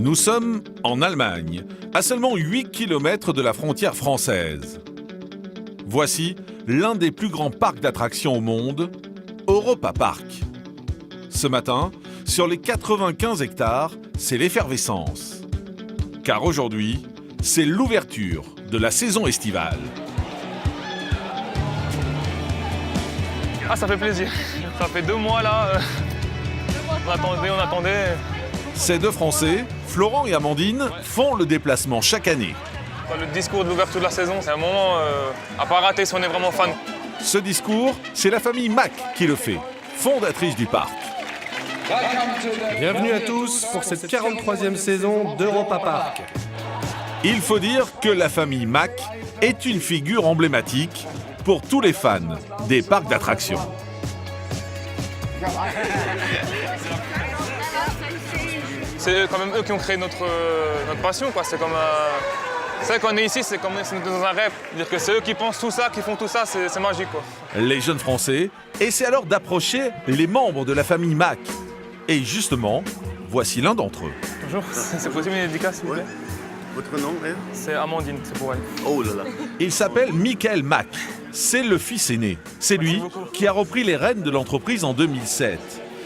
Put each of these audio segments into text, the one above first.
Nous sommes en Allemagne, à seulement 8 km de la frontière française. Voici l'un des plus grands parcs d'attractions au monde, Europa Park. Ce matin, sur les 95 hectares, c'est l'effervescence. Car aujourd'hui, c'est l'ouverture de la saison estivale. Ah, ça fait plaisir. Ça fait 2 mois là. On attendait. Ces deux Français, Florent et Amandine, font le déplacement chaque année. Le discours de l'ouverture de la saison, c'est un moment à pas rater si on est vraiment fan. Ce discours, c'est la famille Mack qui le fait, fondatrice du parc. Bienvenue à tous pour cette 43e saison d'Europa Park. Il faut dire que la famille Mack est une figure emblématique pour tous les fans des parcs d'attractions. C'est quand même eux qui ont créé notre passion, quoi. C'est comme c'est vrai qu'on est ici, c'est comme si on était dans un rêve. Dire que c'est eux qui pensent tout ça, qui font tout ça, c'est magique, quoi. Les jeunes Français essaient alors d'approcher les membres de la famille Mack. Et justement, voici l'un d'entre eux. Bonjour, c'est possible une dédicace, s'il vous plaît? Votre nom est? C'est Amandine, c'est pour elle. Oh là là. Il s'appelle Michael Mack. C'est le fils aîné. C'est lui qui a repris les rênes de l'entreprise en 2007.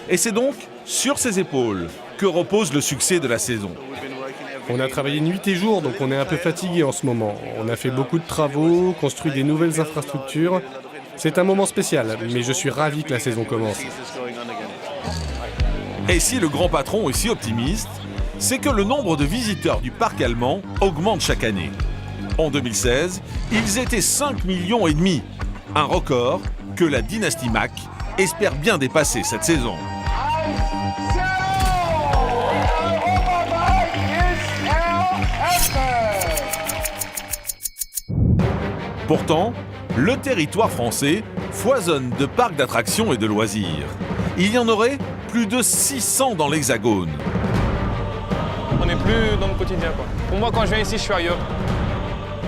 Et c'est donc sur ses épaules que repose le succès de la saison. On a travaillé nuit et jour, donc on est un peu fatigué en ce moment. On a fait beaucoup de travaux, construit des nouvelles infrastructures. C'est un moment spécial, mais je suis ravi que la saison commence. Et si le grand patron est si optimiste, c'est que le nombre de visiteurs du parc allemand augmente chaque année. En 2016, ils étaient 5,5 millions, un record que la dynastie Mack espère bien dépasser cette saison. Pourtant, le territoire français foisonne de parcs d'attractions et de loisirs. Il y en aurait plus de 600 dans l'Hexagone. On n'est plus dans le quotidien, quoi. Pour moi, quand je viens ici, je suis ailleurs.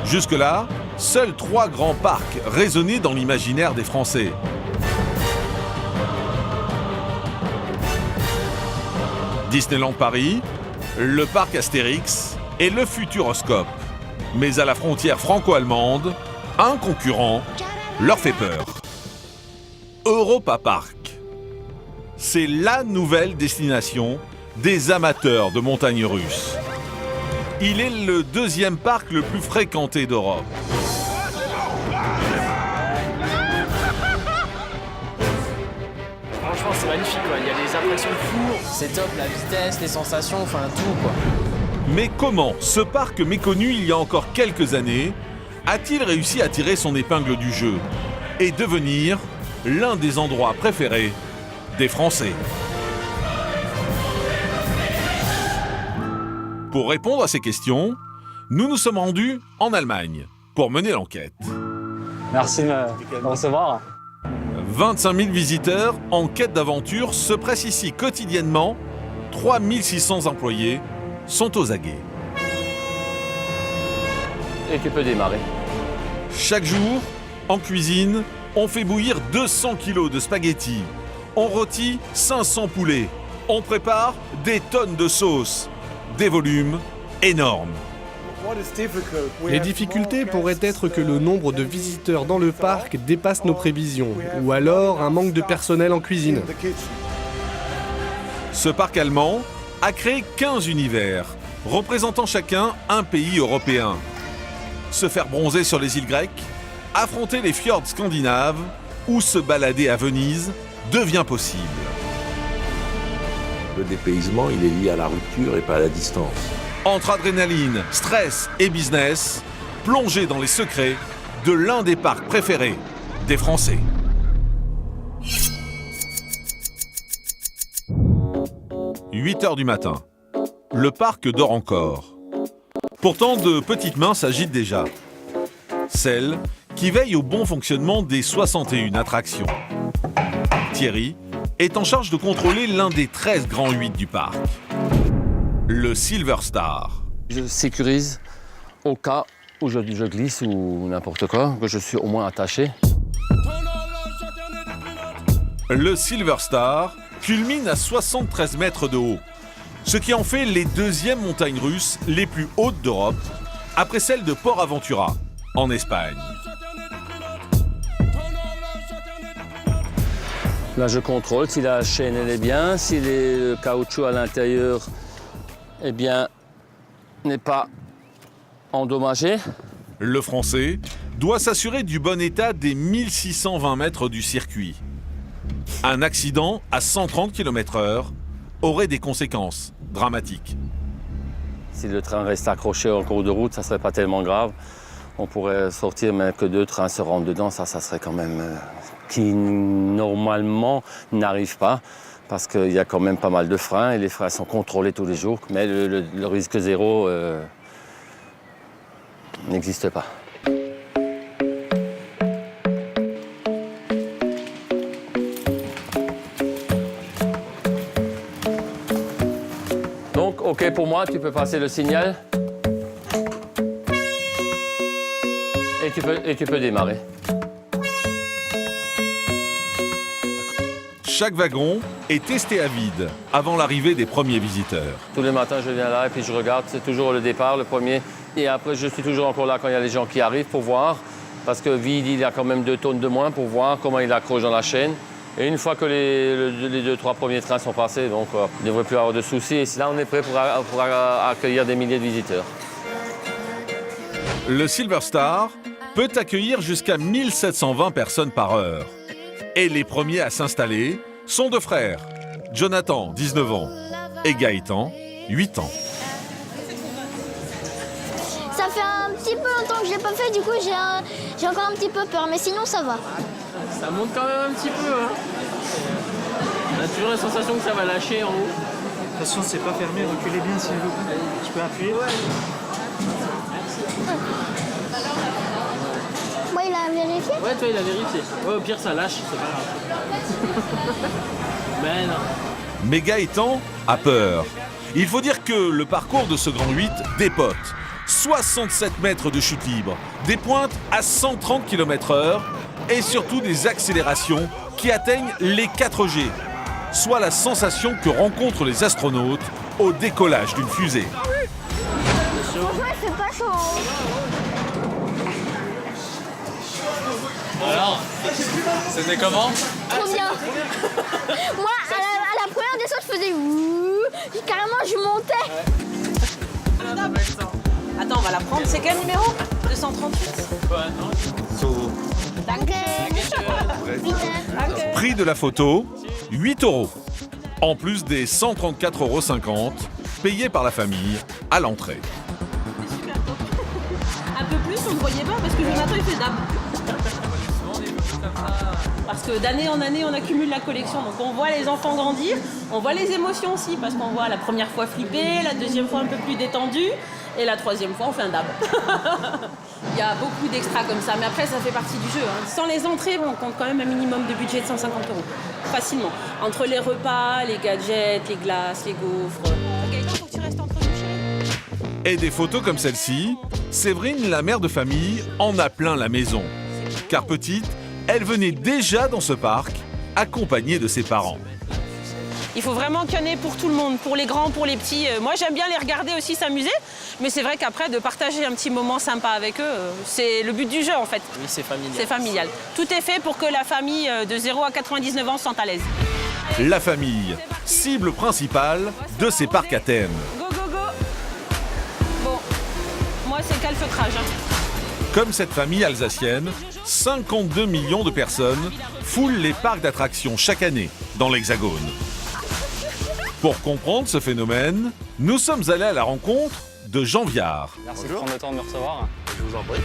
Jusque-là, seuls 3 grands parcs résonnaient dans l'imaginaire des Français. Disneyland Paris, le parc Astérix et le Futuroscope. Mais à la frontière franco-allemande, un concurrent leur fait peur. Europa Park. C'est la nouvelle destination des amateurs de montagnes russes. Il est le 2e parc le plus fréquenté d'Europe. Franchement, c'est magnifique, quoi. Il y a des impressions de fou, c'est top, la vitesse, les sensations, enfin tout, quoi. Mais comment ce parc méconnu il y a encore quelques années a-t-il réussi à tirer son épingle du jeu et devenir l'un des endroits préférés des Français? Pour répondre à ces questions, nous nous sommes rendus en Allemagne pour mener l'enquête. Merci de me recevoir. 25 000 visiteurs en quête d'aventure se pressent ici quotidiennement. 3 600 employés sont aux aguets. Et tu peux démarrer. Chaque jour, en cuisine, on fait bouillir 200 kilos de spaghettis. On rôtit 500 poulets. On prépare des tonnes de sauce. Des volumes énormes. Les difficultés pourraient être que le nombre de visiteurs dans le parc dépasse nos prévisions, ou alors un manque de personnel en cuisine. Ce parc allemand a créé 15 univers, représentant chacun un pays européen. Se faire bronzer sur les îles grecques, affronter les fjords scandinaves ou se balader à Venise devient possible. Le dépaysement, il est lié à la rupture et pas à la distance. Entre adrénaline, stress et business, plongez dans les secrets de l'un des parcs préférés des Français. « 8h du matin. Le parc dort encore. Pourtant, de petites mains s'agitent déjà. Celles qui veillent au bon fonctionnement des 61 attractions. Thierry est en charge de contrôler l'un des 13 grands 8 du parc. Le Silver Star. Je sécurise au cas où je glisse ou n'importe quoi, que je suis au moins attaché. Le Silver Star culmine à 73 mètres de haut. Ce qui en fait les deuxièmes montagnes russes les plus hautes d'Europe, après celle de Port Aventura, en Espagne. Là, je contrôle si la chaîne elle est bien, si le caoutchouc à l'intérieur eh bien, n'est pas endommagé. Le Français doit s'assurer du bon état des 1620 mètres du circuit. Un accident à 130 km/h aurait des conséquences dramatiques. Si le train reste accroché en cours de route, ça ne serait pas tellement grave. On pourrait sortir, mais que 2 trains se rentrent dedans, ça serait quand même... qui normalement n'arrive pas, parce qu'il y a quand même pas mal de freins, et les freins sont contrôlés tous les jours, mais le risque zéro n'existe pas. Donc, OK pour moi, tu peux passer le signal. Et tu peux démarrer. Chaque wagon est testé à vide avant l'arrivée des premiers visiteurs. Tous les matins, je viens là et puis je regarde. C'est toujours le départ, le premier. Et après, je suis toujours encore là quand il y a les gens qui arrivent pour voir. Parce que vide, il y a quand même 2 tonnes de moins pour voir comment il accroche dans la chaîne. Et une fois que les 2-3 premiers trains sont passés, donc il ne devrait plus avoir de soucis. Et là, on est prêt pour accueillir des milliers de visiteurs. Le Silver Star peut accueillir jusqu'à 1720 personnes par heure. Et les premiers à s'installer sont 2 frères, Jonathan, 19 ans, et Gaëtan, 8 ans. Ça fait un petit peu longtemps que je l'ai pas fait, du coup j'ai encore un petit peu peur, mais sinon ça va. Ça monte quand même un petit peu. Hein. On a toujours la sensation que ça va lâcher en haut. De toute façon, c'est pas fermé, reculez bien s'il vous plaît. Je peux appuyer. Moi, il a vérifié? Ouais, toi, il a vérifié. Ouais, au pire, ça lâche, c'est pas grave. Mais non. Mais Gaëtan a peur. Il faut dire que le parcours de ce Grand 8 dépote. 67 mètres de chute libre, des pointes à 130 km/h et surtout des accélérations qui atteignent les 4G, soit la sensation que rencontrent les astronautes au décollage d'une fusée. Franchement, il fait pas chaud. Alors, c'était comment? Trop bien. Moi, à la première descente, je faisais ouh, carrément, je montais. Attends, on va la prendre. C'est quel numéro? 238. Prix de la photo, 8 €, en plus des 134,50 € payés par la famille à l'entrée. Un peu plus, on ne voyait pas parce que Jonathan il fait d'ab. Parce que d'année en année, on accumule la collection. Donc on voit les enfants grandir, on voit les émotions aussi, parce qu'on voit la première fois flipper, la deuxième fois un peu plus détendu, et la troisième fois, on fait un dab. Il y a beaucoup d'extras comme ça, mais après, ça fait partie du jeu. Hein. Sans les entrées, on compte quand même un minimum de budget de 150 €. Facilement. Entre les repas, les gadgets, les glaces, les gaufres. Gaëtan, faut que tu restes entre nous, chérie. Et des photos comme celle-ci, Séverine, la mère de famille, en a plein la maison. Car petite, elle venait déjà dans ce parc, accompagnée de ses parents. Il faut vraiment qu'il y en ait pour tout le monde, pour les grands, pour les petits. Moi, j'aime bien les regarder aussi s'amuser, mais c'est vrai qu'après, de partager un petit moment sympa avec eux, c'est le but du jeu, en fait. Oui, c'est familial. C'est familial. Tout est fait pour que la famille de 0 à 99 ans se sente à l'aise. La famille, cible principale de ces parcs à thème. Go, go, go. Bon, moi, c'est calfeutrage. Hein. Comme cette famille alsacienne, 52 millions de personnes foulent les parcs d'attractions chaque année dans l'Hexagone. Pour comprendre ce phénomène, nous sommes allés à la rencontre de Jean Viard. Merci de prendre le temps de me recevoir. Je vous en prie.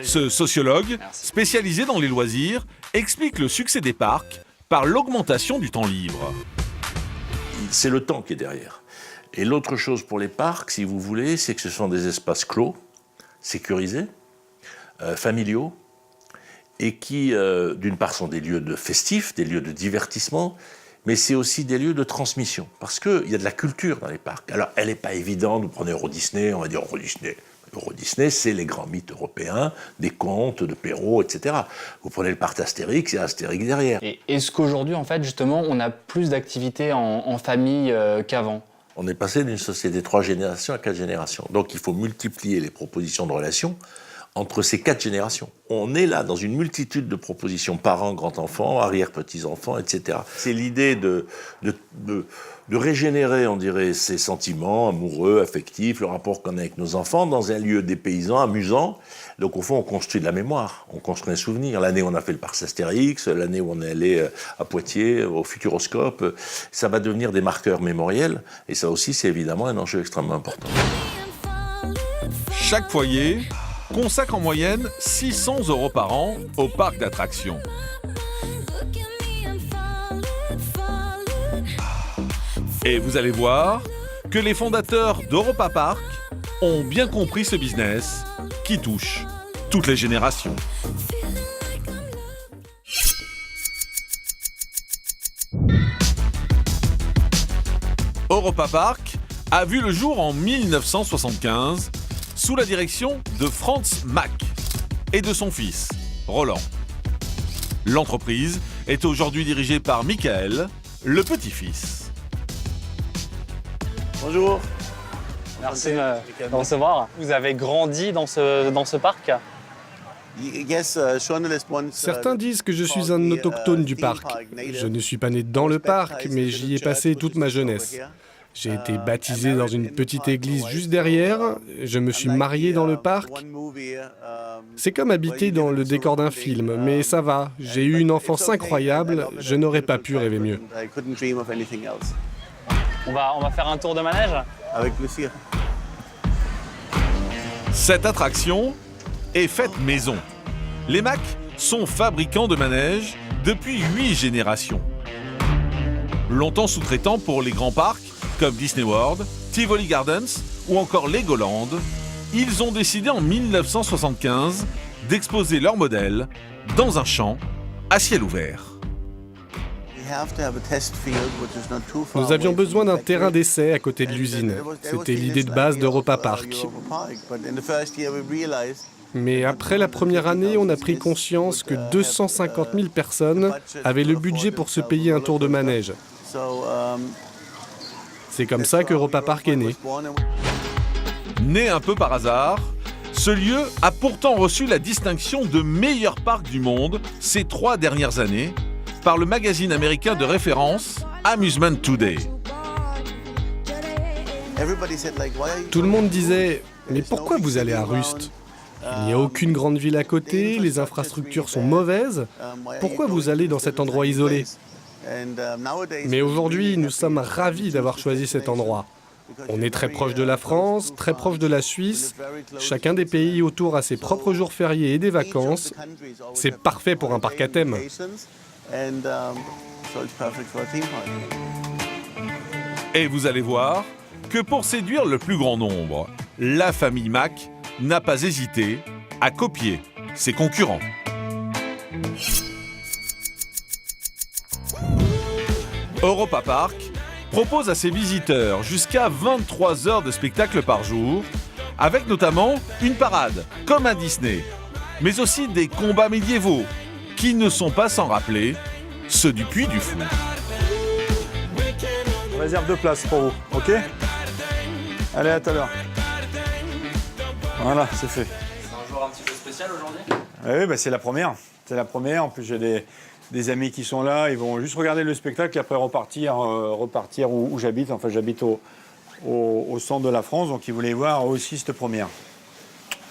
Ce sociologue, spécialisé dans les loisirs, explique le succès des parcs par l'augmentation du temps libre. C'est le temps qui est derrière. Et l'autre chose pour les parcs, si vous voulez, c'est que ce sont des espaces clos, sécurisés, familiaux, et qui, d'une part, sont des lieux de festifs, des lieux de divertissement, mais c'est aussi des lieux de transmission, parce qu'il y a de la culture dans les parcs. Alors, elle n'est pas évidente, vous prenez Euro Disney, on va dire Euro Disney. Euro Disney, c'est les grands mythes européens, des contes de Perrault, etc. Vous prenez le parc Astérix, il y a Astérix derrière. Et est-ce qu'aujourd'hui, en fait, justement, on a plus d'activités en famille qu'avant? On est passé d'une société 3 générations à 4 générations. Donc il faut multiplier les propositions de relations entre ces 4 générations. On est là dans une multitude de propositions, parents, grands-enfants, arrière-petits-enfants, etc. C'est l'idée de régénérer, on dirait, ces sentiments amoureux, affectifs, le rapport qu'on a avec nos enfants dans un lieu dépaysant, amusant. Donc au fond, on construit de la mémoire, on construit un souvenir. L'année où on a fait le parc Astérix, l'année où on est allé à Poitiers, au Futuroscope, ça va devenir des marqueurs mémoriels. Et ça aussi, c'est évidemment un enjeu extrêmement important. Chaque foyer consacre en moyenne 600 € par an au parc d'attractions. Et vous allez voir que les fondateurs d'Europa Park ont bien compris ce business qui touche toutes les générations. Europa Park a vu le jour en 1975 sous la direction de Franz Mack et de son fils, Roland. L'entreprise est aujourd'hui dirigée par Michael, le petit-fils. Bonjour. Merci de recevoir. Vous avez grandi dans ce parc? Certains disent que je suis un autochtone du parc. Je ne suis pas né dans le parc, mais j'y ai passé toute ma jeunesse. J'ai été baptisé dans une petite église juste derrière, je me suis marié dans le parc. C'est comme habiter dans le décor d'un film, mais ça va, j'ai eu une enfance incroyable, je n'aurais pas pu rêver mieux. On va faire un tour de manège? Avec plaisir. Cette attraction est faite maison. Les Mack sont fabricants de manèges depuis 8 générations. Longtemps sous-traitants pour les grands parcs comme Disney World, Tivoli Gardens ou encore Legoland, ils ont décidé en 1975 d'exposer leur modèle dans un champ à ciel ouvert. Nous avions besoin d'un terrain d'essai à côté de l'usine. C'était l'idée de base d'Europa Park. Mais après la première année, on a pris conscience que 250 000 personnes avaient le budget pour se payer un tour de manège. C'est comme ça qu'Europa Park est né. Né un peu par hasard, ce lieu a pourtant reçu la distinction de meilleur parc du monde ces 3 dernières années par le magazine américain de référence Amusement Today. Tout le monde disait « Mais pourquoi vous allez à Rust ? Il n'y a aucune grande ville à côté, les infrastructures sont mauvaises. Pourquoi vous allez dans cet endroit isolé ?» Mais aujourd'hui, nous sommes ravis d'avoir choisi cet endroit. On est très proche de la France, très proche de la Suisse. Chacun des pays autour a ses propres jours fériés et des vacances. C'est parfait pour un parc à thème. Et vous allez voir que pour séduire le plus grand nombre, la famille Mack n'a pas hésité à copier ses concurrents. Europa Park propose à ses visiteurs jusqu'à 23 heures de spectacle par jour, avec notamment une parade, comme à Disney, mais aussi des combats médiévaux, qui ne sont pas sans rappeler ceux du Puy du Fou. On réserve 2 places pour vous, ok? Allez, à tout à l'heure. Voilà, c'est fait. C'est un jour un petit peu spécial aujourd'hui? Oui, bah, c'est la première. C'est la première. En plus, j'ai des amis qui sont là. Ils vont juste regarder le spectacle et après repartir où j'habite. Enfin, j'habite au centre de la France, donc ils voulaient voir aussi cette première.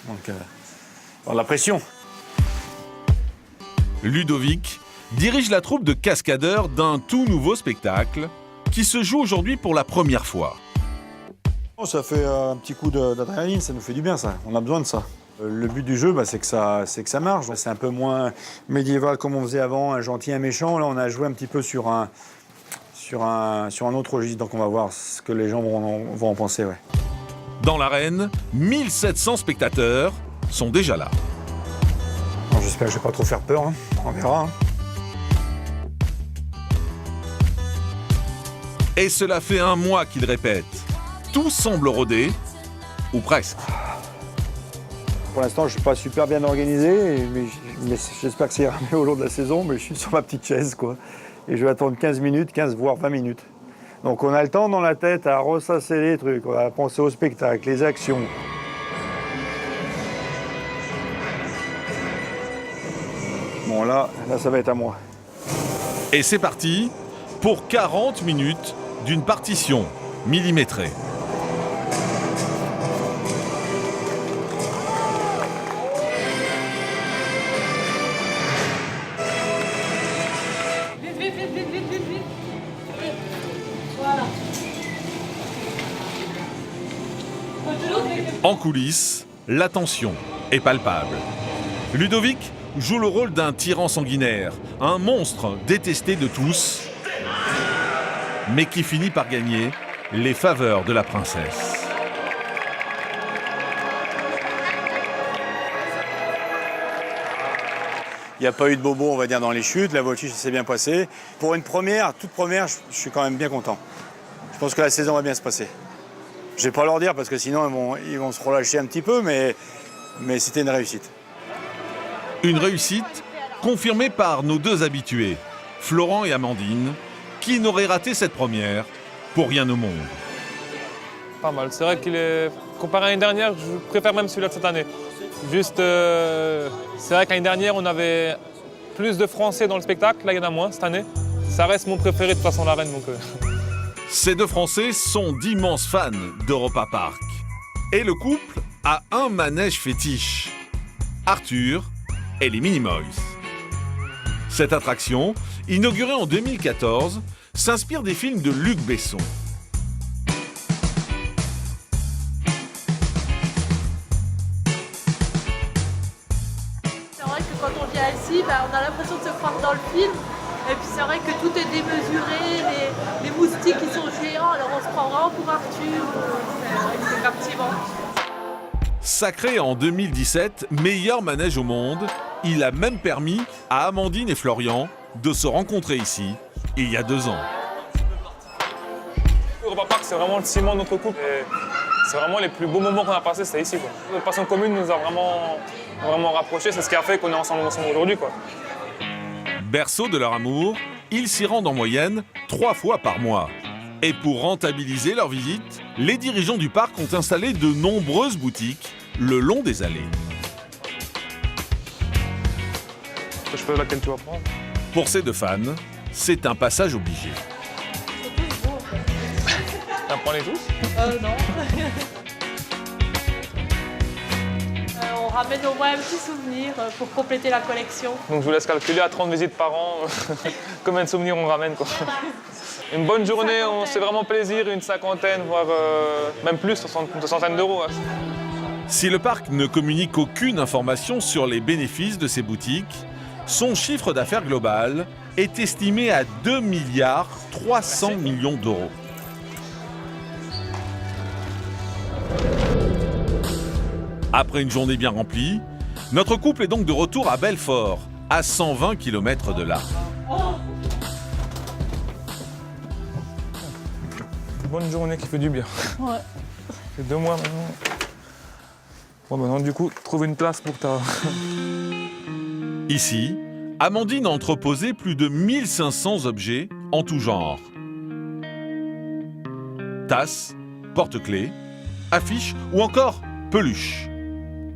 Donc, la pression. Ludovic dirige la troupe de cascadeurs d'un tout nouveau spectacle qui se joue aujourd'hui pour la première fois. Ça fait un petit coup d'adrénaline, ça nous fait du bien, ça. On a besoin de ça. Le but du jeu, c'est que ça marche. C'est un peu moins médiéval comme on faisait avant, un gentil, un méchant. Là, on a joué un petit peu sur un autre registre, donc on va voir ce que les gens vont en penser. Ouais. Dans l'arène, 1700 spectateurs sont déjà là. J'espère que je ne vais pas trop faire peur, hein. On verra. Hein. Et cela fait 1 mois qu'il répète. Tout semble rodé, ou presque. Pour l'instant, je ne suis pas super bien organisé, mais j'espère que ça ira mieux au long de la saison, mais je suis sur ma petite chaise, quoi. Et je vais attendre 15 minutes, 15 voire 20 minutes. Donc on a le temps dans la tête à ressasser les trucs, on va penser au spectacle, les actions. Bon là, ça va être à moi. Et c'est parti pour 40 minutes d'une partition millimétrée. En coulisses, la tension est palpable. Ludovic joue le rôle d'un tyran sanguinaire, un monstre détesté de tous, mais qui finit par gagner les faveurs de la princesse. Il n'y a pas eu de bobo, on va dire, dans les chutes, la voltige s'est bien passée. Pour une première, toute première, je suis quand même bien content. Je pense que la saison va bien se passer. Je ne vais pas leur dire parce que sinon ils vont se relâcher un petit peu, mais c'était une réussite. Une réussite confirmée par nos deux habitués, Florent et Amandine, qui n'auraient raté cette première pour rien au monde. Pas mal. C'est vrai qu'il est... Comparé à l'année dernière, je préfère même celui-là de cette année. Juste, c'est vrai que l'année dernière, on avait plus de Français dans le spectacle. Là, il y en a moins cette année. Ça reste mon préféré de toute façon, la reine. Donc, Ces deux Français sont d'immenses fans d'Europa Park. Et le couple a un manège fétiche, Arthur et les Minimoys. Cette attraction, inaugurée en 2014, s'inspire des films de Luc Besson. C'est vrai que quand on vient ici, on a l'impression de se croire dans le film. Et puis c'est vrai que tout est démesuré, les moustiques qui sont géants, alors on se prend vraiment pour Arthur. C'est captivant. Sacré en 2017 meilleur manège au monde, il a même permis à Amandine et Florian de se rencontrer ici, il y a 2 ans. Europa Park, c'est vraiment le ciment de notre couple. Et c'est vraiment les plus beaux moments qu'on a passés, c'est ici. Quoi. Notre passion commune nous a vraiment rapprochés, c'est ce qui a fait qu'on est ensemble aujourd'hui. Quoi. Berceau de leur amour, ils s'y rendent en moyenne 3 fois par mois. Et pour rentabiliser leur visite, les dirigeants du parc ont installé de nombreuses boutiques le long des allées. Je peux laquelle tu vas prendre. Pour ces deux fans, c'est un passage obligé. Tu prends les tous Non. On ramène au moins un petit souvenir pour compléter la collection. Donc je vous laisse calculer à 30 visites par an combien de souvenirs on ramène. Quoi. Une bonne journée, on se fait vraiment plaisir, une cinquantaine, voire même plus, une centaine d'euros. Ouais. Si le parc ne communique aucune information sur les bénéfices de ses boutiques, son chiffre d'affaires global est estimé à 2 milliards 300 millions d'euros. Après une journée bien remplie, notre couple est donc de retour à Belfort, à 120 km de là. Bonne journée qui fait du bien. Ouais. Ça fait 2 mois maintenant. Bon, maintenant, du coup, trouve une place pour ta... Ici, Amandine a entreposé plus de 1500 objets en tout genre. Tasses, porte-clés, affiches ou encore peluches.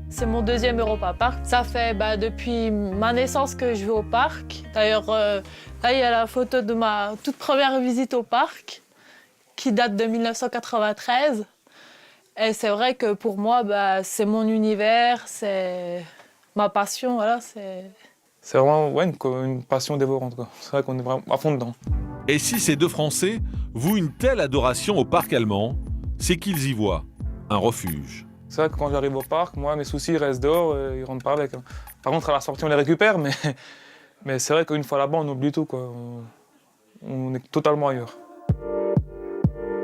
C'est mon 2e Europa Park. Ça fait depuis ma naissance que je vais au parc. D'ailleurs, là, il y a la photo de ma toute première visite au parc, qui date de 1993. Et c'est vrai que pour moi, c'est mon univers, c'est ma passion, voilà. C'est vraiment une passion dévorante, quoi. C'est vrai qu'on est vraiment à fond dedans. Et si ces deux Français vouent une telle adoration au parc allemand, c'est qu'ils y voient un refuge. C'est vrai que quand j'arrive au parc, moi, mes soucis restent dehors, ils rentrent pas avec. Par contre, à la sortie, on les récupère, mais c'est vrai qu'une fois là-bas, on oublie tout, quoi. On est totalement ailleurs.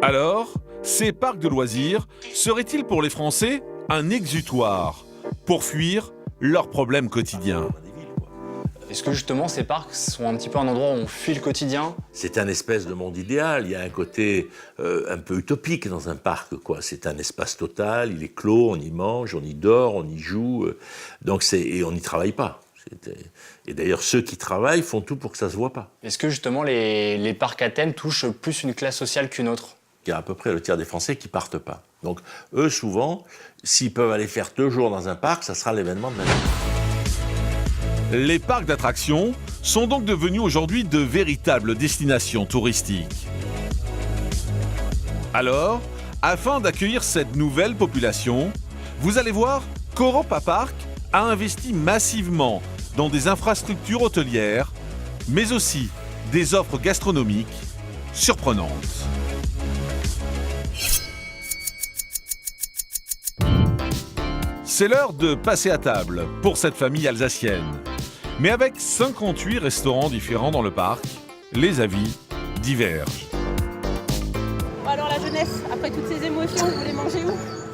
Alors, ces parcs de loisirs seraient-ils pour les Français un exutoire pour fuir leurs problèmes quotidiens ? Est-ce que justement ces parcs sont un petit peu un endroit où on fuit le quotidien ? C'est un espèce de monde idéal. Il y a un côté un peu utopique dans un parc, quoi. C'est un espace total, il est clos, on y mange, on y dort, on y joue. Et on n'y travaille pas. Et d'ailleurs, ceux qui travaillent font tout pour que ça ne se voit pas. Est-ce que justement les parcs à thème touchent plus une classe sociale qu'une autre? Il y a à peu près le tiers des Français qui partent pas. Donc eux, souvent, s'ils peuvent aller faire 2 jours dans un parc, ça sera l'événement de l'année. Les parcs d'attractions sont donc devenus aujourd'hui de véritables destinations touristiques. Alors, afin d'accueillir cette nouvelle population, vous allez voir qu'Europa Park a investi massivement dans des infrastructures hôtelières, mais aussi des offres gastronomiques surprenantes. C'est l'heure de passer à table pour cette famille alsacienne. Mais avec 58 restaurants différents dans le parc, les avis divergent. Alors la jeunesse, après toutes ces émotions, vous voulez manger où?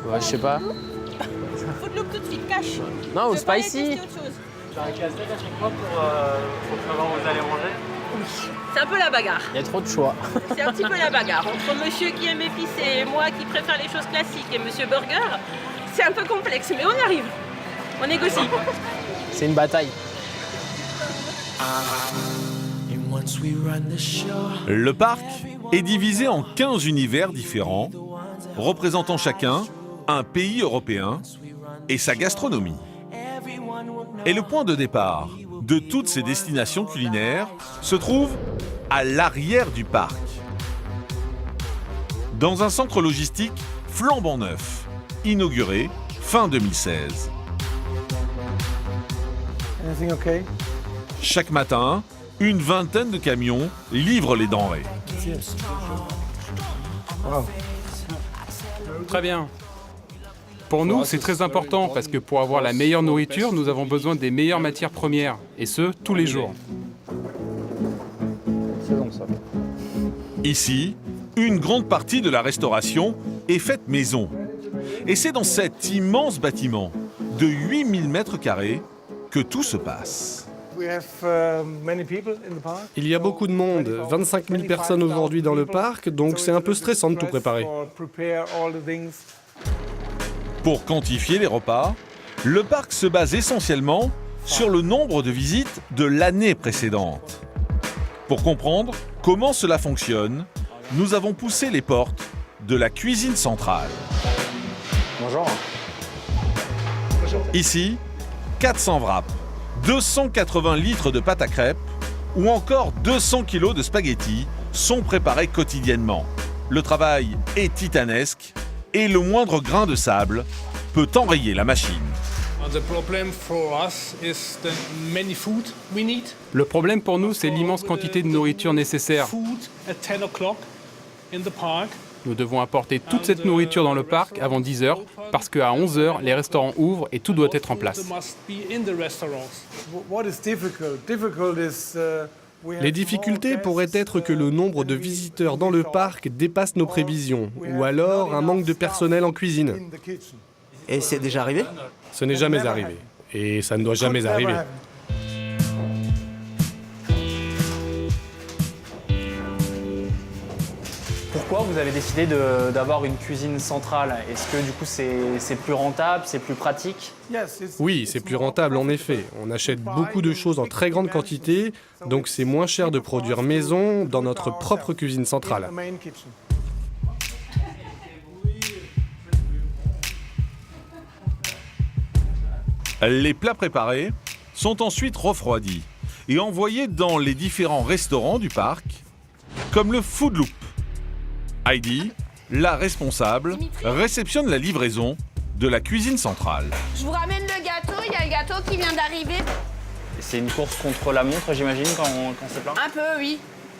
Ouais, je sais pas. Footloop tout de suite, cash. Non, c'est pas ici. J'arrive à steak à chaque fois pour savoir où vous allez manger. Oui, c'est un peu la bagarre. Il y a trop de choix. C'est un petit peu la bagarre. Entre monsieur qui aime épicé et moi qui préfère les choses classiques et monsieur burger, c'est un peu complexe, mais on y arrive. On négocie. C'est une bataille. Le parc est divisé en 15 univers différents, représentant chacun un pays européen et sa gastronomie. Et le point de départ de toutes ces destinations culinaires se trouve à l'arrière du parc, dans un centre logistique flambant neuf, inauguré fin 2016. Chaque matin, une vingtaine de camions livrent les denrées. Très bien. Pour nous, c'est très important parce que pour avoir la meilleure nourriture, nous avons besoin des meilleures matières premières, et ce, tous les jours. C'est bon ça. Ici, une grande partie de la restauration est faite maison. Et c'est dans cet immense bâtiment de 8000 mètres carrés que tout se passe. Il y a beaucoup de monde, 25 000 personnes aujourd'hui dans le parc, donc c'est un peu stressant de tout préparer. Pour quantifier les repas, le parc se base essentiellement sur le nombre de visites de l'année précédente. Pour comprendre comment cela fonctionne, nous avons poussé les portes de la cuisine centrale. Bonjour. Ici, 400 wraps, 280 litres de pâte à crêpes ou encore 200 kilos de spaghettis sont préparés quotidiennement. Le travail est titanesque et le moindre grain de sable peut enrayer la machine. Le problème pour nous, c'est l'immense quantité de nourriture nécessaire. Nous devons apporter toute cette nourriture dans le parc avant 10 heures, parce qu'à 11 heures, les restaurants ouvrent et tout doit être en place. Les difficultés pourraient être que le nombre de visiteurs dans le parc dépasse nos prévisions, ou alors un manque de personnel en cuisine. Et c'est déjà arrivé? Ce n'est jamais arrivé, et ça ne doit jamais arriver. Pourquoi vous avez décidé d'avoir une cuisine centrale? Est-ce que du coup c'est plus rentable, c'est plus pratique? Oui, c'est plus rentable en effet. On achète beaucoup de choses en très grande quantité, donc c'est moins cher de produire maison dans notre propre cuisine centrale. Les plats préparés sont ensuite refroidis et envoyés dans les différents restaurants du parc, comme le Foodloop. Heidi, la responsable, réceptionne la livraison de la cuisine centrale. Je vous ramène le gâteau, il y a le gâteau qui vient d'arriver. C'est une course contre la montre, j'imagine, quand c'est plein? Un peu, oui.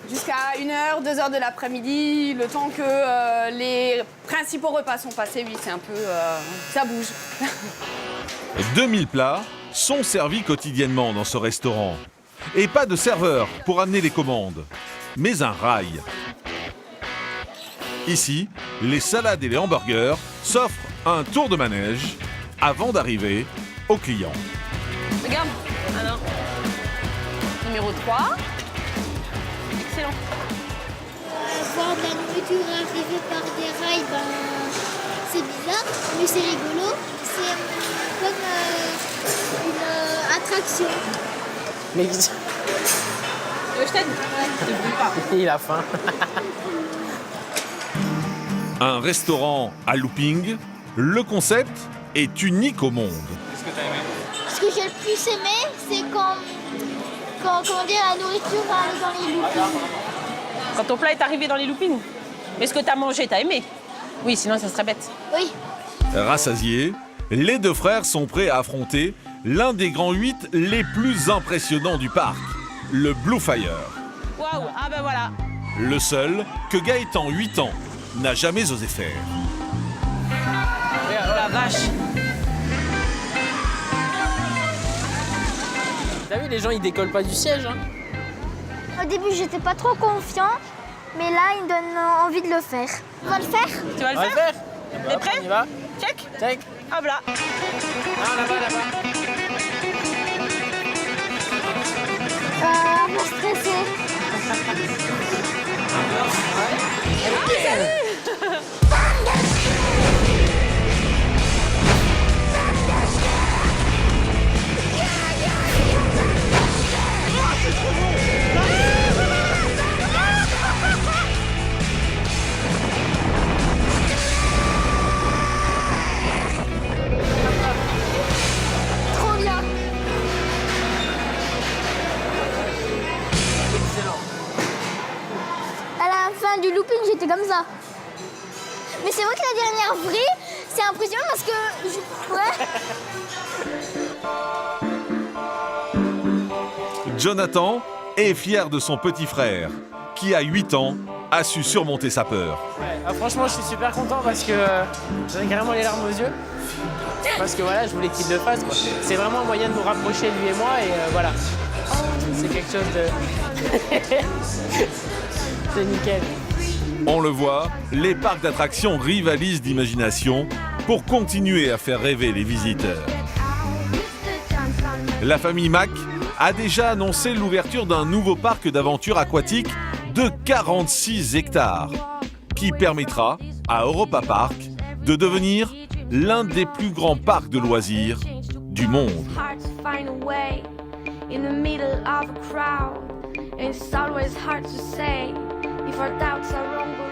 Jusqu'à 1h, 2h de l'après-midi, le temps que les principaux repas sont passés, oui, c'est un peu... ça bouge. 2000 plats sont servis quotidiennement dans ce restaurant. Et pas de serveur pour amener les commandes, mais un rail. Ici, les salades et les hamburgers s'offrent un tour de manège avant d'arriver aux clients. Regarde, alors, numéro 3. Excellent. Voir de la nourriture arriver par des rails, c'est bizarre, mais c'est rigolo. C'est comme une attraction. Mais Je t'aide. il a faim. Un restaurant à looping, le concept est unique au monde. Qu'est-ce que t'as aimé? Ce que j'ai le plus aimé, c'est quand comment dire, la nourriture va aller dans les loopings. Quand ton plat est arrivé dans les loopings, mais ce que t'as mangé, t'as aimé? Oui, sinon ça serait bête. Oui. Rassasiés, les deux frères sont prêts à affronter l'un des grands 8 les plus impressionnants du parc, le Blue Fire. Waouh, ah ben voilà. Le seul que Gaëtan, 8 ans, n'a jamais osé faire. Oh la vache. T'as vu, les gens ils décollent pas du siège. Hein. Au début, j'étais pas trop confiant, mais là, il me donne envie de le faire. On va le faire? Tu vas le faire? T'es prêt? On y va. Check. Check. Hop là. Ah, là-bas. Un peu stressé. Trop bien. À la fin du looping, j'étais comme ça. Mais c'est vrai que la dernière vraie, c'est impressionnant parce que... Ouais. Jonathan est fier de son petit frère, qui à 8 ans a su surmonter sa peur. Ouais, franchement, je suis super content parce que j'en ai carrément les larmes aux yeux. Parce que voilà, je voulais qu'il le fasse. Quoi. C'est vraiment un moyen de nous rapprocher, lui et moi, et voilà. C'est quelque chose de... C'est nickel. On le voit, les parcs d'attractions rivalisent d'imagination pour continuer à faire rêver les visiteurs. La famille Mack a déjà annoncé l'ouverture d'un nouveau parc d'aventure aquatique de 46 hectares, qui permettra à Europa Park de devenir l'un des plus grands parcs de loisirs du monde. In the middle of a crowd, and it's always hard to say if our doubts are wrong or